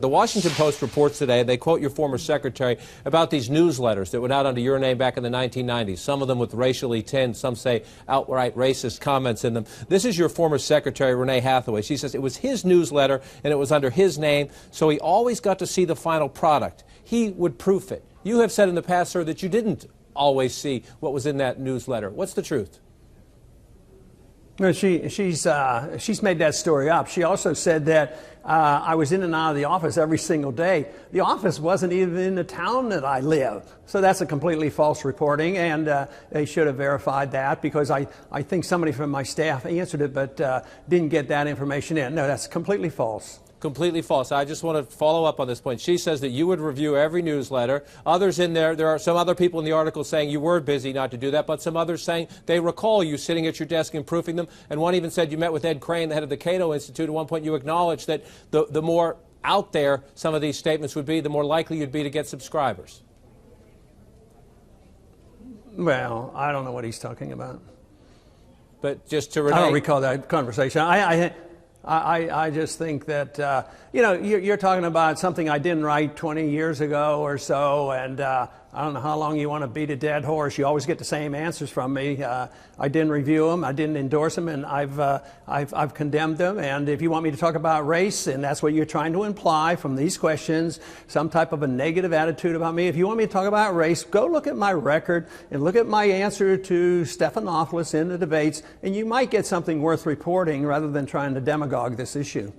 The Washington Post reports today, they quote your former secretary about these newsletters that went out under your name back in the 1990s, some of them with racially tinged, some say outright racist comments in them. This is your former secretary, Renee Hathaway. She says it was his newsletter and it was under his name, so he always got to see the final product. He would proof it. You have said in the past, sir, that you didn't always see what was in that newsletter. What's the truth? No, she's made that story up. She also said that I was in and out of the office every single day. The office wasn't even in the town that I live. So that's a completely false reporting, and they should have verified that, because I think somebody from my staff answered it but didn't get that information in. No, that's completely false. Completely false. I just want to follow up on this point. She says that you would review every newsletter. Others in there are some other people in the article saying you were busy not to do that, but some others saying they recall you sitting at your desk and proofing them. And one even said you met with Ed Crane, the head of the Cato Institute. At one point you acknowledged that the more out there some of these statements would be, the more likely you'd be to get subscribers. Well, I don't know what he's talking about. But just to Renee, I don't recall that conversation. I just think that, you know, you're talking about something I didn't write 20 years ago or so, and I don't know how long you want to beat a dead horse. You always get the same answers from me. I didn't review them, I didn't endorse them, and I've condemned them. And if you want me to talk about race, and that's what you're trying to imply from these questions, some type of a negative attitude about me, if you want me to talk about race, go look at my record and look at my answer to Stephanopoulos in the debates, and you might get something worth reporting rather than trying to demagogue this issue.